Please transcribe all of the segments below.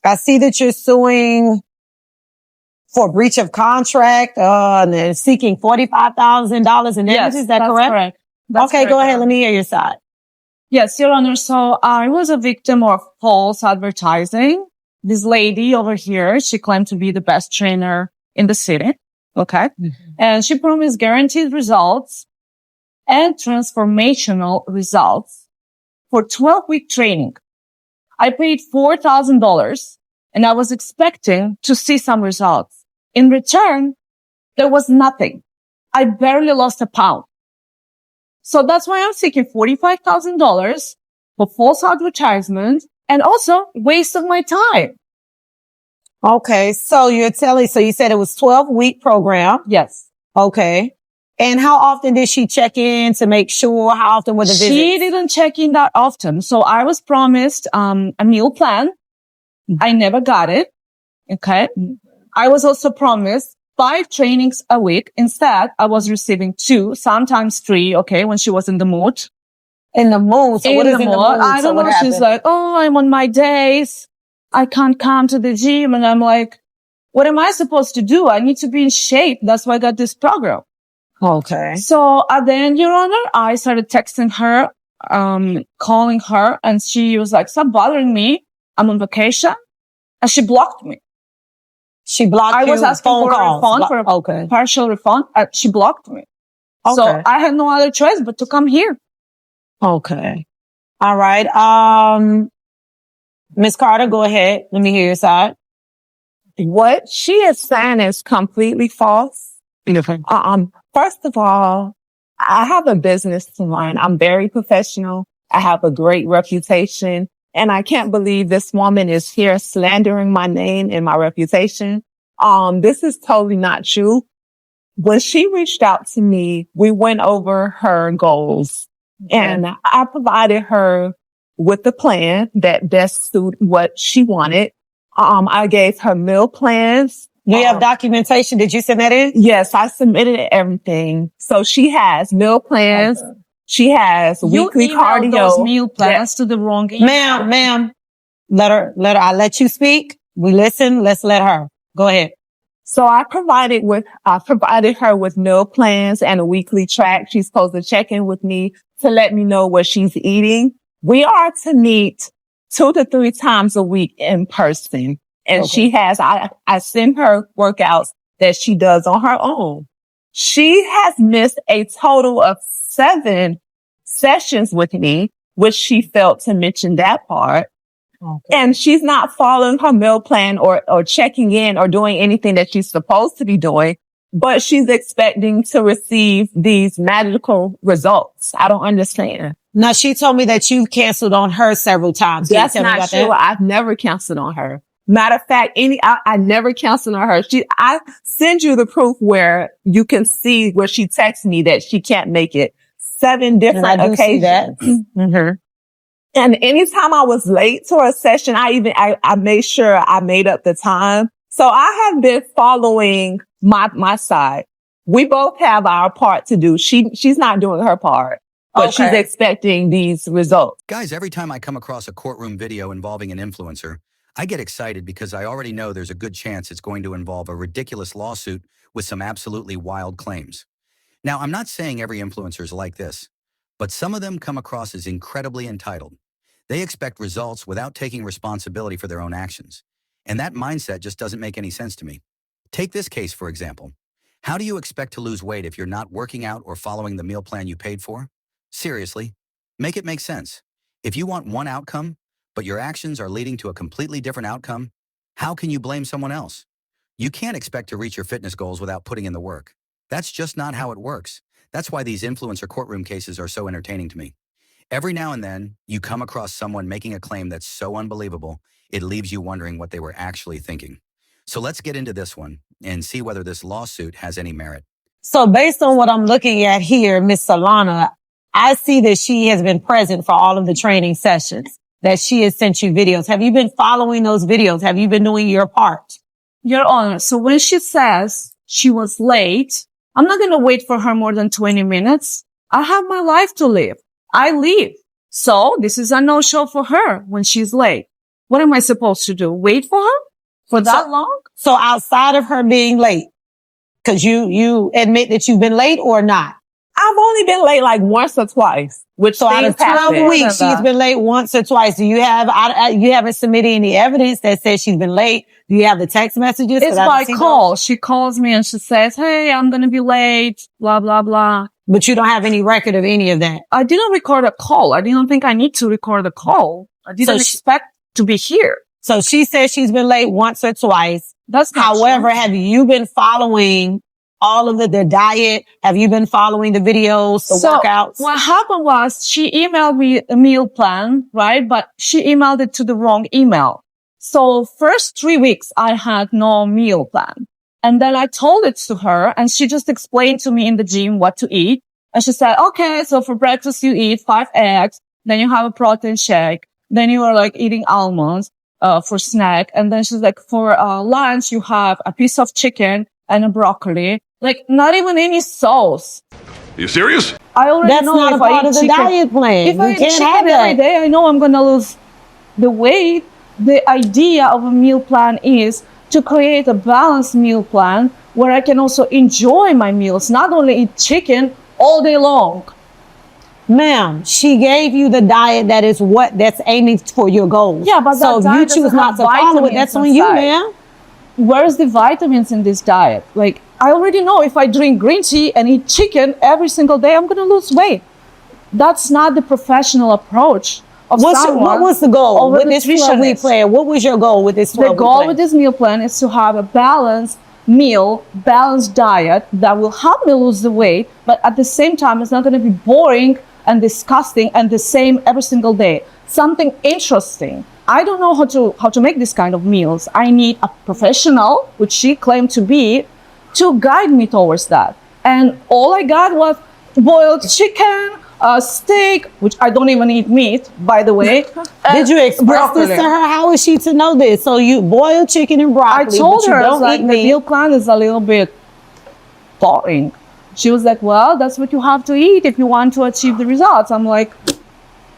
I see that you're suing for breach of contract, and then seeking $45,000 in damages. Yes, is that that's correct? That's okay, correct, go ahead. Let me hear your side. Yes, Your Honor. So I was a victim of false advertising. This lady over here, she claimed to be the best trainer in the city. Okay. Mm-hmm. And she promised guaranteed results and transformational results for 12-week training. I paid $4,000 and I was expecting to see some results. In return, there was nothing. I barely lost a pound. So that's why I'm seeking $45,000 for false advertisement and also waste of my time. Okay. So you said it was 12-week program. Yes. Okay. And how often did she check in to make sure? How often were the visits? She didn't check in that often. So I was promised, a meal plan. I never got it. Okay. I was also promised 5 trainings a week. Instead, I was receiving 2, sometimes 3. Okay. When she was in the mood. In the mood. So what is in the mood? I don't know. She's like, oh, I'm on my days. I can't come to the gym. And I'm like, what am I supposed to do? I need to be in shape. That's why I got this program. Okay. So then, Your Honor, I started texting her, calling her, and she was like, stop bothering me. I'm on vacation. And she blocked me. She blocked you? I was asking for a refund, for a partial refund. She blocked me. Okay. So I had no other choice but to come here. Okay. All right. Ms. Carter, go ahead. Let me hear your side. What she is saying is completely false. First of all, I have a business to run. I'm very professional. I have a great reputation, and I can't believe this woman is here slandering my name and my reputation. This is totally not true. When she reached out to me, we went over her goals, and I provided her with the plan that best suited what she wanted. I gave her meal plans. Do you have documentation? Did you send that in? Yes, I submitted everything. So she has meal plans. Okay. She has weekly cardio. Those meal plans to the wrong email. Ma'am. Let her. I let you speak. We listen. Let's let her. Go ahead. So I provided her with meal plans and a weekly track. She's supposed to check in with me to let me know what she's eating. We are to meet 2 to 3 times a week in person. And she has, I send her workouts that she does on her own. She has missed a total of 7 sessions with me, which she failed to mention that part. Okay. And she's not following her meal plan or checking in or doing anything that she's supposed to be doing, but she's expecting to receive these magical results. I don't understand. Now, she told me that you canceled on her several times. That's not true. I've never canceled on her. Matter of fact, I never canceled on her. I send you the proof where you can see where she texts me that she can't make it. 7 different occasions. Mm-hmm. And anytime I was late to a session, I made sure I made up the time. So I have been following my side. We both have our part to do. She's not doing her part, but she's expecting these results. Guys, every time I come across a courtroom video involving an influencer, I get excited because I already know there's a good chance it's going to involve a ridiculous lawsuit with some absolutely wild claims. Now, I'm not saying every influencer is like this, but some of them come across as incredibly entitled. They expect results without taking responsibility for their own actions. And that mindset just doesn't make any sense to me. Take this case, for example. How do you expect to lose weight if you're not working out or following the meal plan you paid for? Seriously, make it make sense. If you want one outcome, but your actions are leading to a completely different outcome, how can you blame someone else? You can't expect to reach your fitness goals without putting in the work. That's just not how it works. That's why these influencer courtroom cases are so entertaining to me. Every now and then, you come across someone making a claim that's so unbelievable, it leaves you wondering what they were actually thinking. So let's get into this one and see whether this lawsuit has any merit. So based on what I'm looking at here, Ms. Solana, I see that she has been present for all of the training sessions, that she has sent you videos. Have you been following those videos? Have you been doing your part? Your Honor, so when she says she was late, I'm not going to wait for her more than 20 minutes. I have my life to live. I leave. So this is a no-show for her when she's late. What am I supposed to do? Wait for her for that long? So outside of her being late, cause you admit that you've been late or not? I've only been late like once or twice. So out of 12 weeks, she's been late once or twice. Do you have, you haven't submitted any evidence that says she's been late? Do you have the text messages? It's by call. She calls me and she says, hey, I'm going to be late, blah, blah, blah. But you don't have any record of any of that. I didn't record a call. I didn't think I need to record a call. I didn't expect to be here. So she says she's been late once or twice. That's not However, true. have you been following all of the diet? Have you been following the videos, the workouts? What happened was she emailed me a meal plan, right? But she emailed it to the wrong email. So first 3 weeks, I had no meal plan. And then I told it to her and she just explained to me in the gym what to eat. And she said, okay, so for breakfast, you eat 5 eggs. Then you have a protein shake. Then you are like eating almonds, for snack. And then she's like, for, lunch, you have a piece of chicken and a broccoli. Like not even any sauce. Are you serious? I already That's know not a if part I of the chicken, diet plan. If I You eat can't have chicken every that. day, I know I'm going to lose the weight. The idea of a meal plan is to create a balanced meal plan where I can also enjoy my meals, not only eat chicken all day long. Ma'am, she gave you the diet that's aiming for your goals. Yeah, but so that if diet you choose doesn't not have to follow it, vitamins that's on you, inside. ma'am. Where's the vitamins in this diet? Like, I already know if I drink green tea and eat chicken every single day, I'm going to lose weight. That's not the professional approach of someone. What was the goal with this 12-week nutritionist. plan? What was your goal with this 12-week plan? The goal with this meal plan is to have a balanced meal, balanced diet that will help me lose the weight, but at the same time, it's not going to be boring and disgusting and the same every single day. Something interesting. I don't know how to make this kind of meals. I need a professional, which she claimed to be, to guide me towards that. And all I got was boiled chicken, steak, which I don't even eat meat, by the way. Did you express broccoli. this to her? How is she to know this? So you boil chicken and I broccoli, told but you her, don't like, eat the meat. meal plan is a little bit boring. She was like, well, that's what you have to eat if you want to achieve the results. I'm like,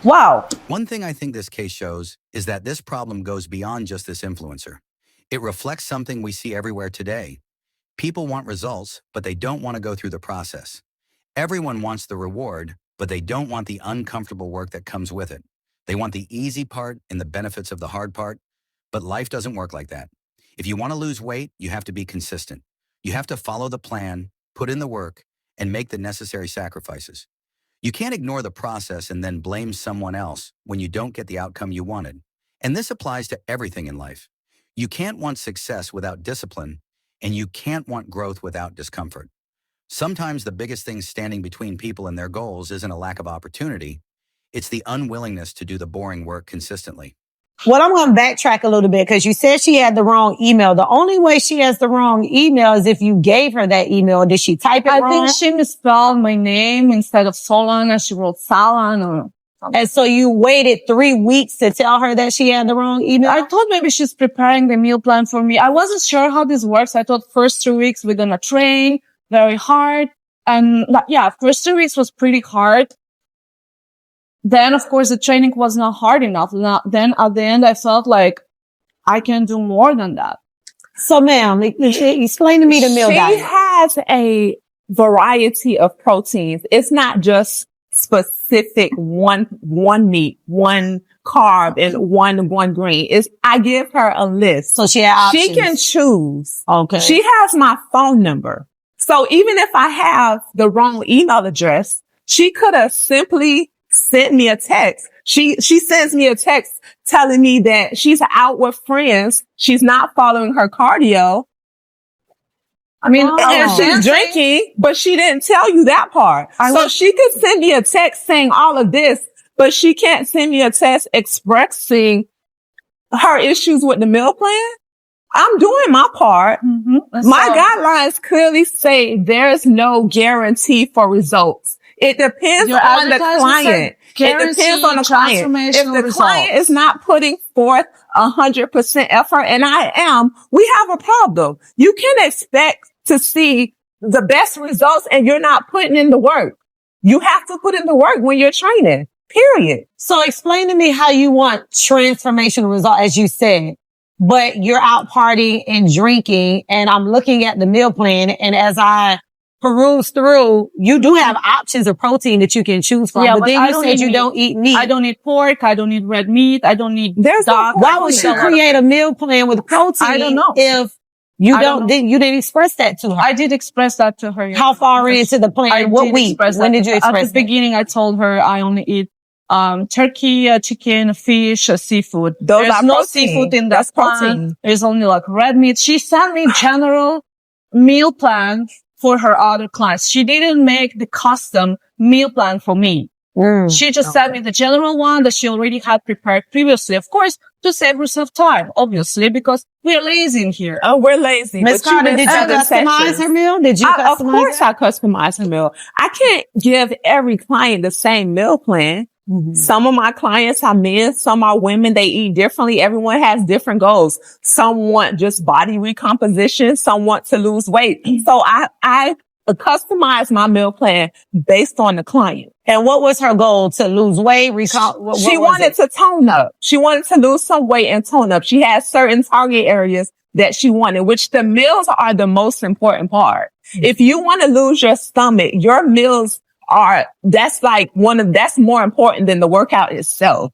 wow. One thing I think this case shows is that this problem goes beyond just this influencer. It reflects something we see everywhere today. People want results, but they don't want to go through the process. Everyone wants the reward, but they don't want the uncomfortable work that comes with it. They want the easy part and the benefits of the hard part, but life doesn't work like that. If you want to lose weight, you have to be consistent. You have to follow the plan, put in the work, and make the necessary sacrifices. You can't ignore the process and then blame someone else when you don't get the outcome you wanted. And this applies to everything in life. You can't want success without discipline, and you can't want growth without discomfort. Sometimes the biggest thing standing between people and their goals isn't a lack of opportunity. It's the unwillingness to do the boring work consistently. Well, I'm going to backtrack a little bit because you said she had the wrong email. The only way she has the wrong email is if you gave her that email. Did she type it wrong? I think she misspelled my name instead of Solana. She wrote Salan or something. And so you waited 3 weeks to tell her that she had the wrong email? I thought maybe she's preparing the meal plan for me. I wasn't sure how this works. I thought first 3 weeks we're going to train very hard. And yeah, first 3 weeks was pretty hard. Then, of course, the training was not hard enough. Then at the end, I felt like I can do more than that. So, ma'am, explain to me the meal diet. She has a variety of proteins. It's not just specific one meat, one carb, and one grain. I give her a list. So she had options. She can choose. Okay. She has my phone number. So even if I have the wrong email address, she could have simply sent me a text. She sends me a text telling me that she's out with friends. She's not following her cardio. I mean, and she's drinking, but she didn't tell you that part. So she could send me a text saying all of this, but she can't send me a text expressing her issues with the meal plan. I'm doing my part. Mm-hmm. My guidelines clearly say there's no guarantee for results. It depends on the client. It depends on the client. If the client is not putting forth 100% effort, and I am, we have a problem. You can expect to see the best results and you're not putting in the work. You have to put in the work when you're training. period. So explain to me how you want transformational result, as you said, but you're out partying and drinking, and I'm looking at the meal plan, and as I peruse through, you do have options of protein that you can choose from, but then you said you don't eat meat. I don't eat pork. I don't eat red meat. I don't eat dog. Why would she create a meal plan with protein? I don't know. If you you didn't express that to her. I did express that to her. How far into the plan? What week? When did you express At the beginning, I told her I only eat turkey, chicken, fish, seafood. There's no seafood in that plan. There's only like red meat. She sent me general meal plan for her other clients. She didn't make the custom meal plan for me. She just sent me the general one that she already had prepared previously. Of course, to save herself time, obviously, because we're lazy in here. Oh, we're lazy. Ms. Carter, did you customize her meal? Did you customize Of course I customize her meal. I can't give every client the same meal plan. Some of my clients are men, some are women. They eat differently. Everyone has different goals. Some want just body recomposition. Some want to lose weight. So I customize my meal plan based on the client. And what was her goal? To lose weight? She wanted to tone up. She wanted to lose some weight and tone up. She has certain target areas that she wanted, which the meals are the most important part. If you want to lose your stomach, your meals that's more important than the workout itself.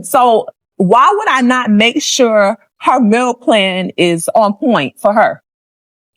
So why would I not make sure her meal plan is on point for her?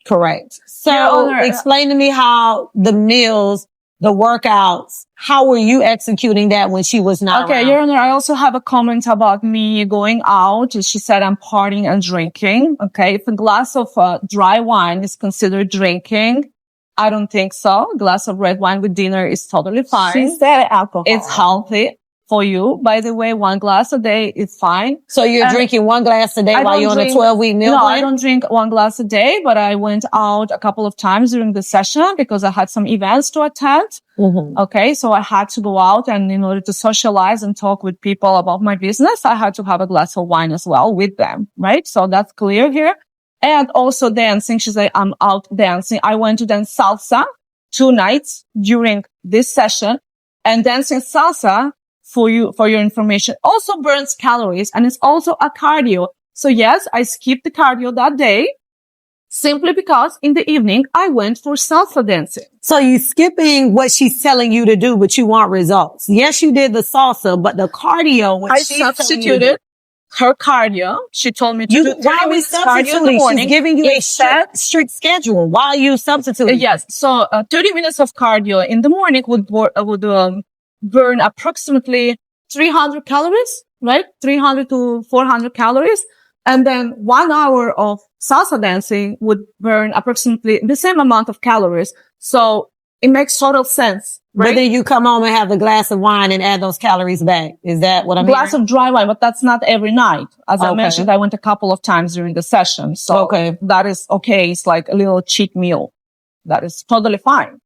Correct. So explain to me how the meals, the workouts, how were you executing that when she was not around? Your Honor, I also have a comment about me going out. She said I'm partying and drinking. Okay. If a glass of dry wine is considered drinking, I don't think so. A glass of red wine with dinner is totally fine. She said alcohol. It's healthy for you. By the way, 1 glass a day is fine. So you're drinking 1 glass a day while you're on a 12-week meal plan? No, I don't drink 1 glass a day, but I went out a couple of times during the session because I had some events to attend. Okay. So I had to go out, and in order to socialize and talk with people about my business, I had to have a glass of wine as well with them. Right. So that's clear here. And also dancing. She said, I'm out dancing. I went to dance salsa 2 nights during this session, and dancing salsa for your information also burns calories, and it's also a cardio. So yes, I skipped the cardio that day simply because in the evening I went for salsa dancing. So you skipping what she's telling you to do, but you want results. Yes, you did the salsa, but the cardio, I substituted her cardio. She told me to do 30 minutes cardio in the morning. She's giving you a strict schedule. Why are you substituting? Yes. So 30 minutes of cardio in the morning would burn approximately 300 calories, right? 300 to 400 calories. And then 1 hour of salsa dancing would burn approximately the same amount of calories. So it makes total sense. Right? But then you come home and have a glass of wine and add those calories back. Is that what I'm hearing? Glass of dry wine, but that's not every night. As I mentioned, I went a couple of times during the session. So that is okay. It's like a little cheat meal. That is totally fine.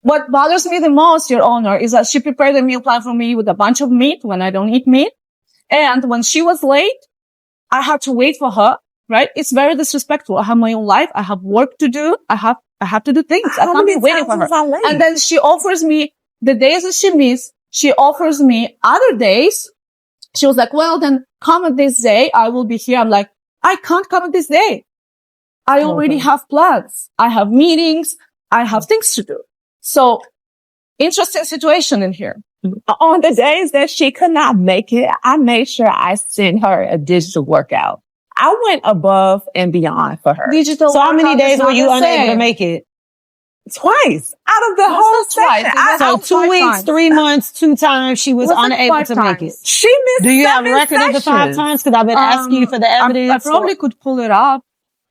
What bothers me the most, Your Honor, is that she prepared a meal plan for me with a bunch of meat when I don't eat meat. And when she was late, I had to wait for her, right? It's very disrespectful. I have my own life. I have work to do. I have to do things. I can't be waiting for her. And then she offers me the days that she missed. She offers me other days. She was like, well, then come at this day. I will be here. I'm like, I can't come at this day. I already have plans. I have meetings. I have things to do. So interesting situation in here. On the days that she could not make it, I made sure I sent her a digital workout. I went above and beyond for her. So how many days were you unable to make it? Twice out of the whole session. So 2 weeks, 3 months, 2 times she was unable to make it. She missed. Do you have a record of the 5 times? Because I've been asking you for the evidence. I probably could pull it up.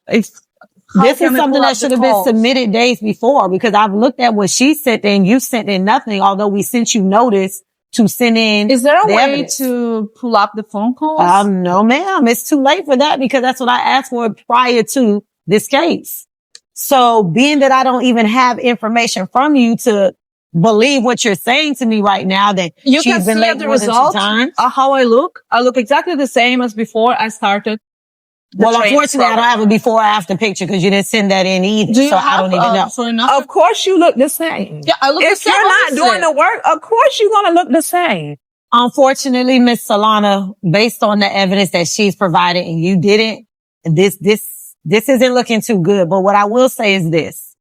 This is something that should have been submitted days before, because I've looked at what she sent in. You sent in nothing, although we sent you notice to send in. Is there a way to pull up the phone calls? No, ma'am. It's too late for that, because that's what I asked for prior to this case. So being that I don't even have information from you to believe what you're saying to me right now, that you she's been late more than 2 times. How I look exactly the same as before I started. Well, unfortunately, I don't have a before or after picture because you didn't send that in either. I don't even know. Of course you look the same. Yeah, I look the same. If you're not doing the work, of course you're going to look the same. Unfortunately, Miss Solana, based on the evidence that she's provided and you didn't, this isn't looking too good. But what I will say is this.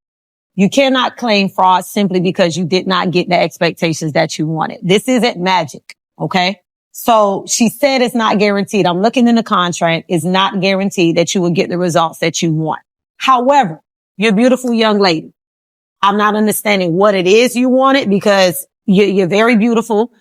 You cannot claim fraud simply because you did not get the expectations that you wanted. This isn't magic. Okay. So she said it's not guaranteed. I'm looking in the contract. It's not guaranteed that you will get the results that you want. However, you're a beautiful young lady. I'm not understanding what it is you wanted because you're very beautiful.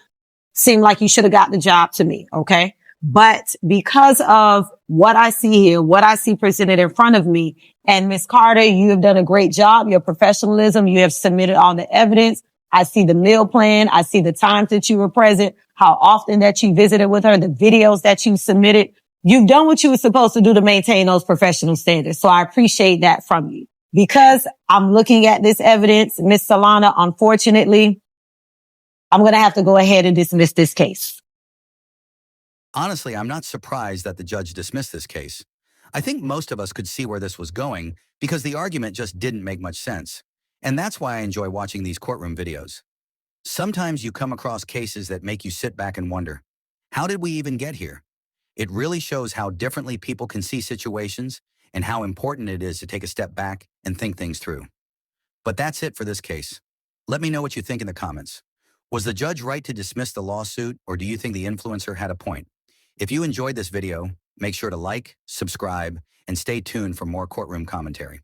Seemed like you should have got the job to me. Okay. But because of what I see here, what I see presented in front of me, and Ms. Carter, you have done a great job. Your professionalism, you have submitted all the evidence. I see the meal plan. I see the times that you were present, how often that you visited with her, the videos that you submitted. You've done what you were supposed to do to maintain those professional standards. So I appreciate that from you. Because I'm looking at this evidence, Ms. Solana, unfortunately, I'm going to have to go ahead and dismiss this case. Honestly, I'm not surprised that the judge dismissed this case. I think most of us could see where this was going because the argument just didn't make much sense. And that's why I enjoy watching these courtroom videos. Sometimes you come across cases that make you sit back and wonder, how did we even get here? It really shows how differently people can see situations and how important it is to take a step back and think things through. But that's it for this case. Let me know what you think in the comments. Was the judge right to dismiss the lawsuit, or do you think the influencer had a point? If you enjoyed this video, make sure to like, subscribe, and stay tuned for more courtroom commentary.